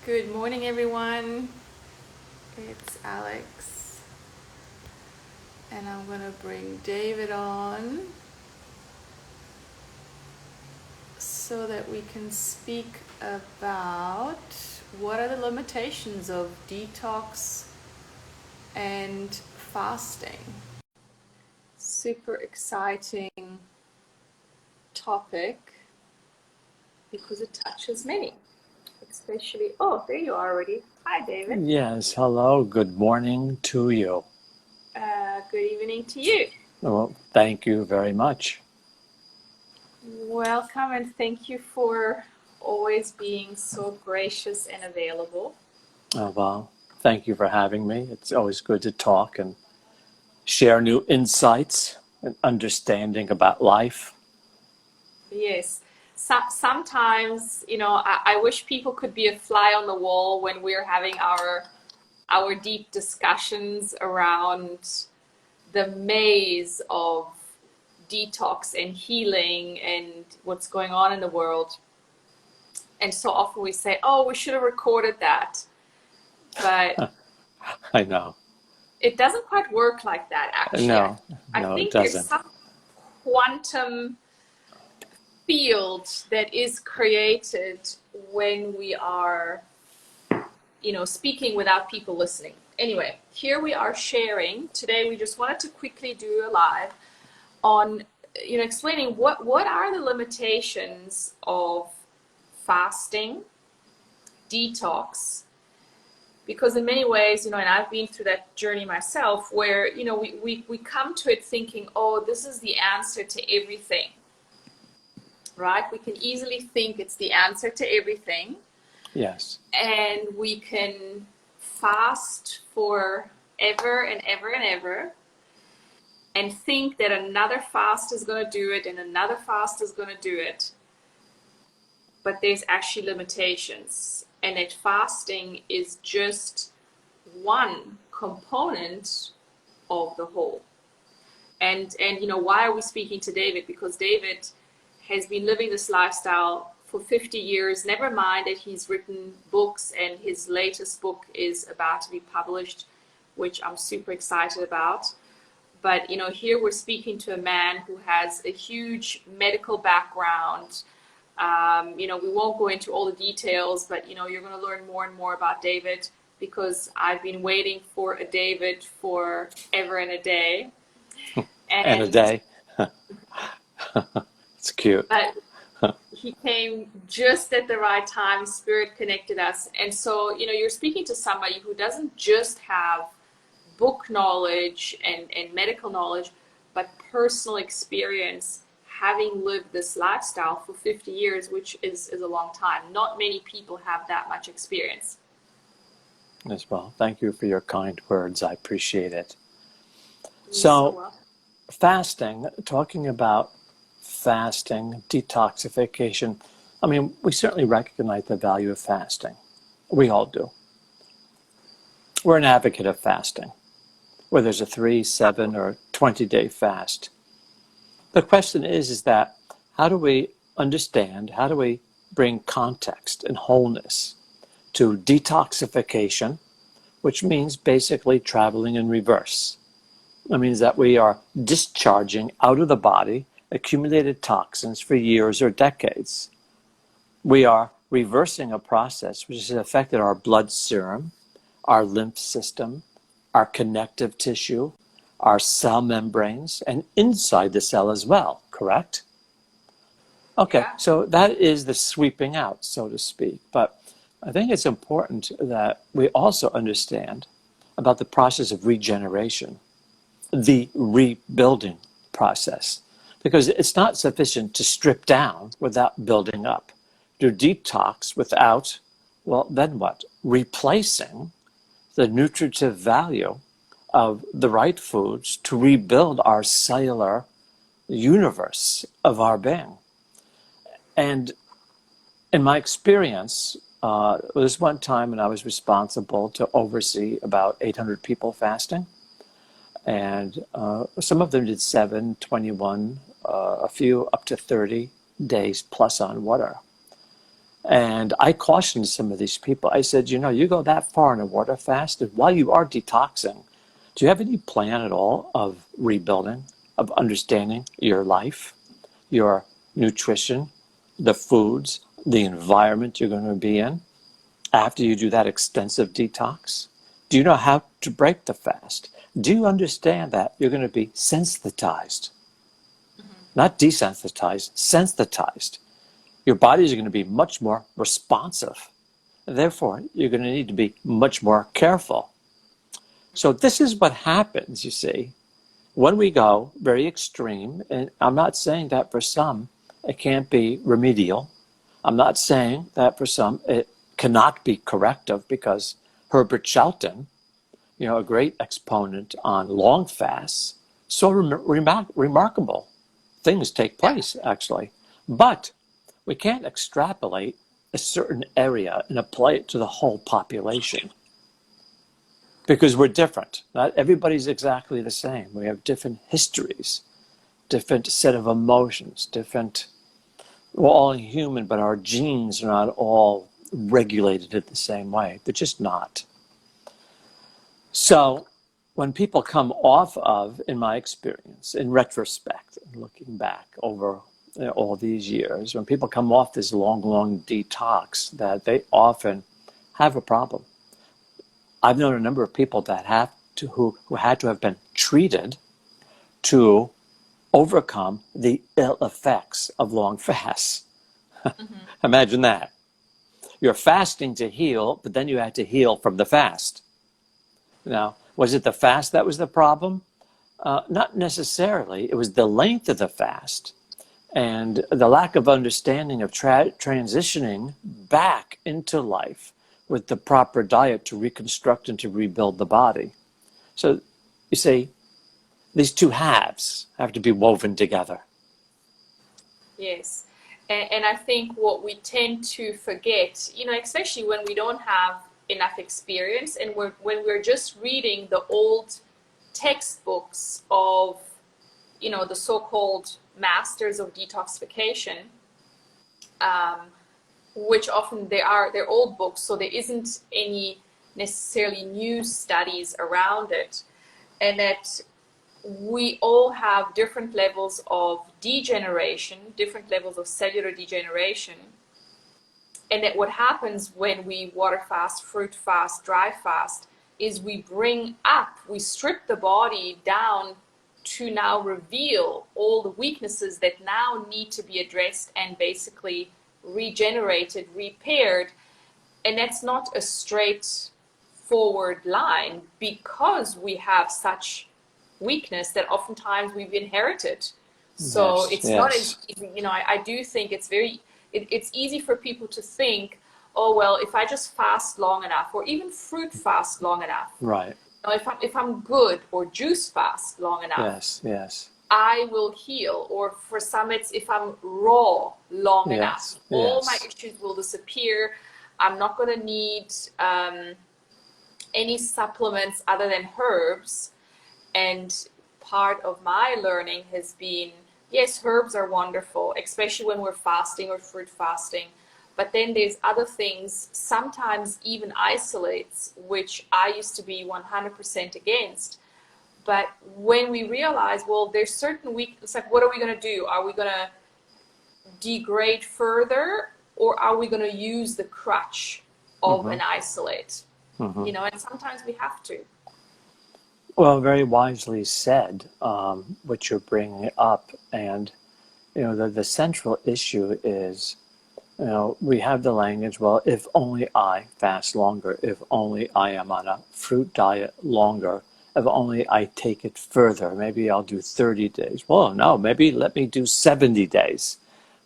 Good morning, everyone. It's Alex, and I'm going to bring David on so that we can speak about what are the limitations of detox and fasting. Super exciting topic because it touches many, especially. Oh, there you are already. Hi, David. Yes, hello, good morning to you. Good evening to you. Well, thank you very much. Welcome and thank you for always being so gracious and available. Well, thank you for having me. It's always good to talk and share new insights and understanding about life. Yes, sometimes, I wish people could be a fly on the wall when we're having our deep discussions around the maze of detox and healing and what's going on in the world. And so often we say, "Oh, we should have recorded that." But I know. it doesn't quite work like that, actually. I, No, I no, it think there's doesn't. some quantum field that is created when we are, speaking without people listening. Anyway, here we are sharing. Today we just wanted to quickly do a live on, explaining what are the limitations of fasting, detox, because in many ways, and I've been through that journey myself where, we come to it thinking, oh, this is the answer to everything, right? We can easily think it's the answer to everything, Yes, and we can fast for ever and ever and ever and think that another fast is going to do it and another fast is going to do it. But there's actually limitations, and that fasting is just one component of the whole. And why are we speaking to David? Because David has been living this lifestyle for 50 years, never mind that he's written books, and his latest book is about to be published, which I'm super excited about. But here we're speaking to a man who has a huge medical background. We won't go into all the details, but you're going to learn more and more about David, because I've been waiting for a David for ever and a day. and a And day. It's cute. but he came just at the right time. Spirit connected us. And so, you're speaking to somebody who doesn't just have book knowledge and medical knowledge, but personal experience, having lived this lifestyle for 50 years, which is a long time. Not many people have that much experience. As well. Thank you for your kind words. I appreciate it. You so So, well. fasting, talking about fasting, detoxification, I mean, we certainly recognize the value of fasting. We all do. We're an advocate of fasting, whether it's a 3, 7, or 20-day fast. The question is that how do we understand, how do we bring context and wholeness to detoxification, which means basically traveling in reverse. It means that we are discharging out of the body accumulated toxins for years or decades. We are reversing a process which has affected our blood serum, our lymph system, our connective tissue, our cell membranes, and inside the cell as well, correct? Okay, Yeah. so that is the sweeping out, so to speak. But I think it's important that we also understand about the process of regeneration, the rebuilding process, because it's not sufficient to strip down without building up. To detox without, well, then what? Replacing the nutritive value of the right foods to rebuild our cellular universe of our being. And in my experience, there was one time when I was responsible to oversee about 800 people fasting. And some of them did 7, 21, a few up to 30 days plus on water. And I cautioned some of these people. I said, you go that far in a water fast, and while you are detoxing, do you have any plan at all of rebuilding, of understanding your life, your nutrition, the foods, the environment you're going to be in after you do that extensive detox? Do you know how to break the fast? Do you understand that you're going to be sensitized? Not desensitized, sensitized. Your bodies are going to be much more responsive. Therefore, you're going to need to be much more careful. So this is what happens, you see, when we go very extreme. And I'm not saying that for some it can't be remedial. I'm not saying that for some it cannot be corrective, because Herbert Shelton, a great exponent on long fasts, so remarkable things take place, actually. But we can't extrapolate a certain area and apply it to the whole population, because we're different. Not everybody's exactly the same. We have different histories, different set of emotions, different. We're all human, but our genes are not all regulated in the same way. They're just not. So when people come off of, in my experience, in retrospect, looking back over all these years, when people come off this long detox, that they often have a problem. I've known a number of people that who had to have been treated to overcome the ill effects of long fasts. Imagine that. You're fasting to heal, but then you had to heal from the fast. Now, was it the fast that was the problem? Not necessarily. It was the length of the fast and the lack of understanding of transitioning back into life with the proper diet to reconstruct and to rebuild the body. So you see, these two halves have to be woven together. Yes. And I think what we tend to forget, especially when we don't have enough experience and when we're just reading the old textbooks of, the so-called masters of detoxification, which often they're old books, so there isn't any necessarily new studies around it, and that we all have different levels of degeneration, different levels of cellular degeneration, and that what happens when we water fast, fruit fast, dry fast is we strip the body down to now reveal all the weaknesses that now need to be addressed and basically regenerated, repaired. And that's not a straightforward line, because we have such weakness that oftentimes we've inherited. So it's not as easy. I do think it's easy for people to think, oh, well, if I just fast long enough, or even fruit fast long enough. Right. If I'm good, or juice fast long enough. Yes. I will heal. Or for some, it's if I'm raw long enough, all my issues will disappear. I'm not going to need any supplements other than herbs. And part of my learning has been, yes, herbs are wonderful, especially when we're fasting or fruit fasting. But then there's other things, sometimes even isolates, which I used to be 100% against. But when we realize, well, there's certain it's like, what are we going to do? Are we going to degrade further, or are we going to use the crutch of an isolate? And sometimes we have to. Well, very wisely said, what you're bringing up. And, the central issue is, we have the language, well, if only I fast longer, if only I am on a fruit diet longer, if only I take it further, maybe I'll do 30 days. Well, no, maybe let me do 70 days.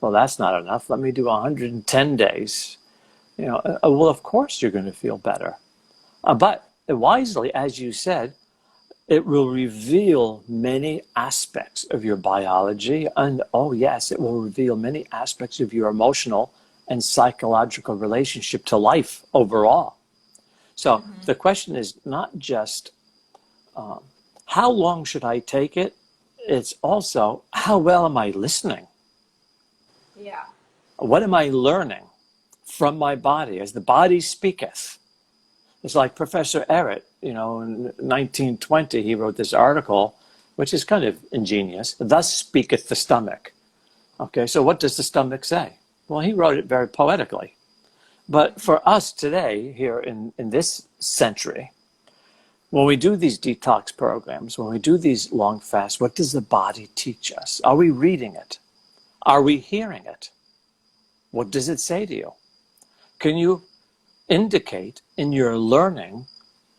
Well, that's not enough. Let me do 110 days. Well, of course you're going to feel better. But wisely, as you said, it will reveal many aspects of your biology. And, oh yes, it will reveal many aspects of your emotional and psychological relationship to life overall. So the question is not just how long should I take it? It's also, how well am I listening? Yeah. What am I learning from my body, as the body speaketh. It's like Professor Ehret, in 1920, he wrote this article, which is kind of ingenious. Thus speaketh the stomach. Okay, so what does the stomach say? Well, he wrote it very poetically. But for us today, here in this century, when we do these detox programs, when we do these long fasts, what does the body teach us? Are we reading it? Are we hearing it? What does it say to you? Can you indicate in your learning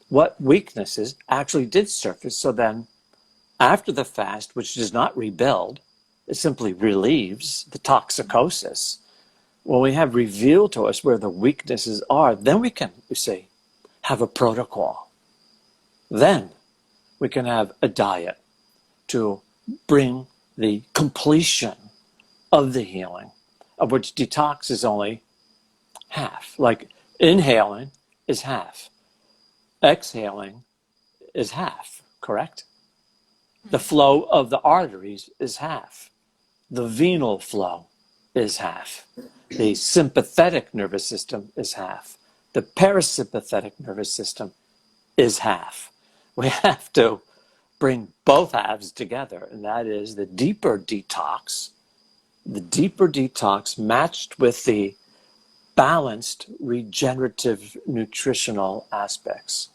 what weaknesses actually did surface, so then after the fast, which does not rebuild, it simply relieves the toxicosis. When we have revealed to us where the weaknesses are, then we can, have a protocol. Then we can have a diet to bring the completion of the healing, of which detox is only half. Like inhaling is half. Exhaling is half, correct? The flow of the arteries is half. The venal flow is half. The sympathetic nervous system is half. The parasympathetic nervous system is half. We have to bring both halves together, and that is the deeper detox matched with the balanced regenerative nutritional aspects.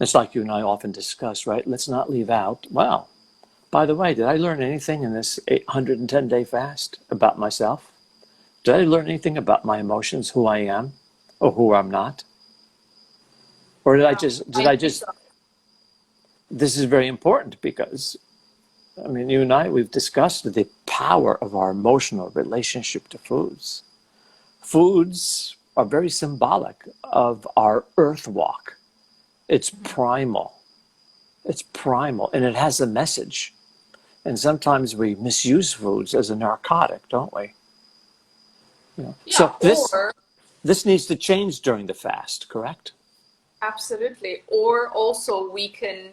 It's like you and I often discuss, right? Let's not leave out, well, by the way, did I learn anything in this 810-day fast about myself? Did I learn anything about my emotions, who I am or who I'm not? Or did I just, this is very important because, you and I, we've discussed the power of our emotional relationship to foods. Foods are very symbolic of our earth walk. It's primal. It's primal, and it has a message. And sometimes we misuse foods as a narcotic, don't we? So this needs to change during the fast, correct? Absolutely. Or also we can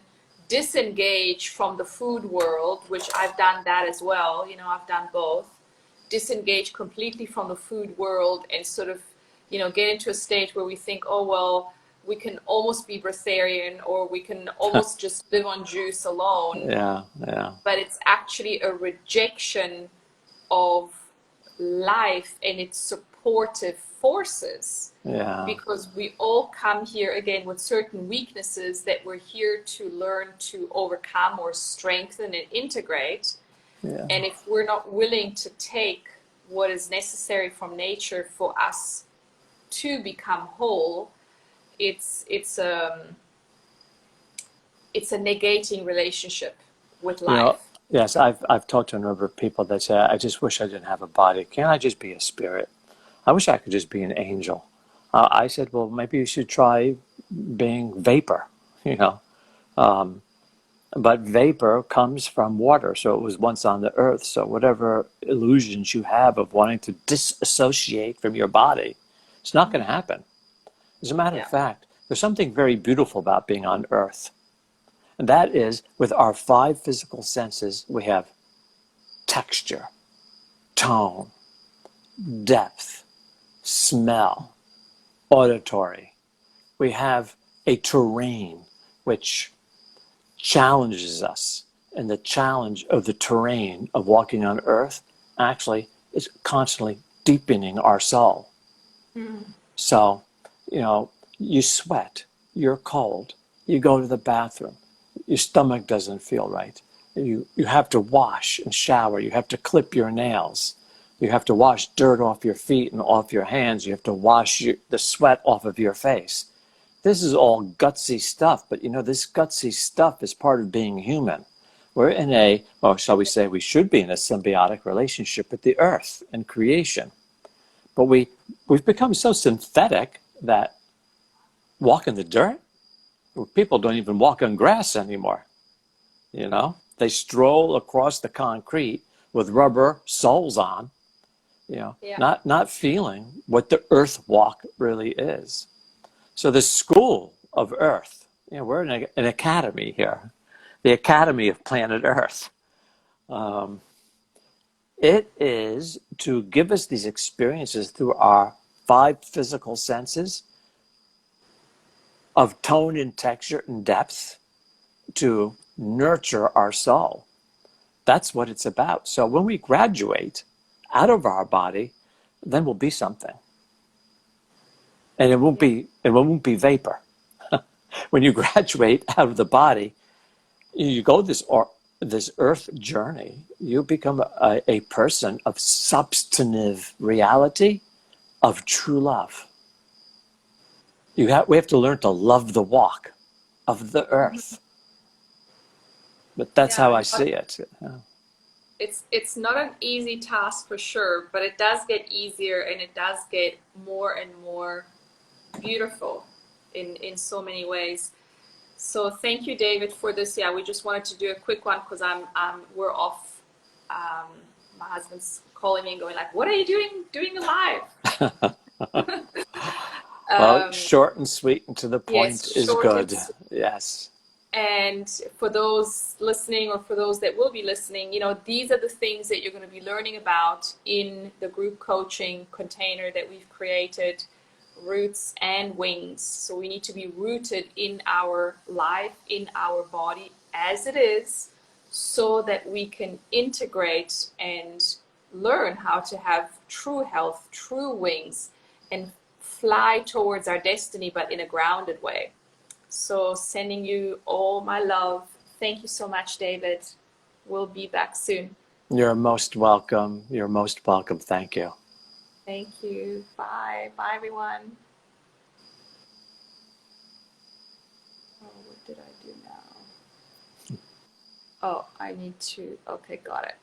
disengage from the food world, which I've done that as well. I've done both. Disengage completely from the food world and sort of, get into a state where we think, oh, well, we can almost be breatharian, or we can almost just live on juice alone. Yeah. But it's actually a rejection of life and its supportive forces. Yeah. Because we all come here again with certain weaknesses that we're here to learn to overcome or strengthen and integrate. Yeah. And if we're not willing to take what is necessary from nature for us to become whole, it's a negating relationship with life. Yes, I've talked to a number of people that say, I just wish I didn't have a body. Can't I just be a spirit? I wish I could just be an angel. I said, well, maybe you should try being vapor, But vapor comes from water, so it was once on the earth. So whatever illusions you have of wanting to disassociate from your body, it's not going to happen. As a matter of fact, there's something very beautiful about being on earth. And that is, with our 5 physical senses, we have texture, tone, depth, smell, auditory. We have a terrain which challenges us. And the challenge of the terrain of walking on earth actually is constantly deepening our soul. So, you sweat, you're cold, you go to the bathroom, your stomach doesn't feel right. You have to wash and shower, you have to clip your nails, you have to wash dirt off your feet and off your hands, you have to wash the sweat off of your face. This is all gutsy stuff, but this gutsy stuff is part of being human. We're in shall we say, we should be in a symbiotic relationship with the earth and creation. But we've become so synthetic that walk in the dirt, people don't even walk on grass anymore. They stroll across the concrete with rubber soles on, not feeling what the earth walk really is. So the school of earth, we're in an academy here, the Academy of Planet Earth. It is to give us these experiences through our 5 physical senses of tone and texture and depth to nurture our soul. That's what it's about. So when we graduate out of our body, then we'll be something. And it won't be vapor. When you graduate out of the body, you go this earth journey, you become a person of substantive reality, of true love. We have to learn to love the walk of the earth. But that's how Yeah, I see it. it's not an easy task for sure, but it does get easier and it does get more and more beautiful in so many ways. So thank you, David, for this. Yeah, we just wanted to do a quick one because we're off. Um, my husband's calling me and going like, "What are you doing live?" Well, Um, short and sweet and to the point yes, is short and good. Yes. And for those listening or for those that will be listening, these are the things that you're going to be learning about in the group coaching container that we've created, Roots and Wings. So we need to be rooted in our life, in our body as it is, so that we can integrate and learn how to have true health, true wings, and fly towards our destiny, but in a grounded way. So sending you all my love. Thank you so much, David. We'll be back soon. You're most welcome. You're most welcome. Thank you. Thank you. Bye. Bye, everyone. Oh, what did I do now? Oh, I need to. Okay, got it.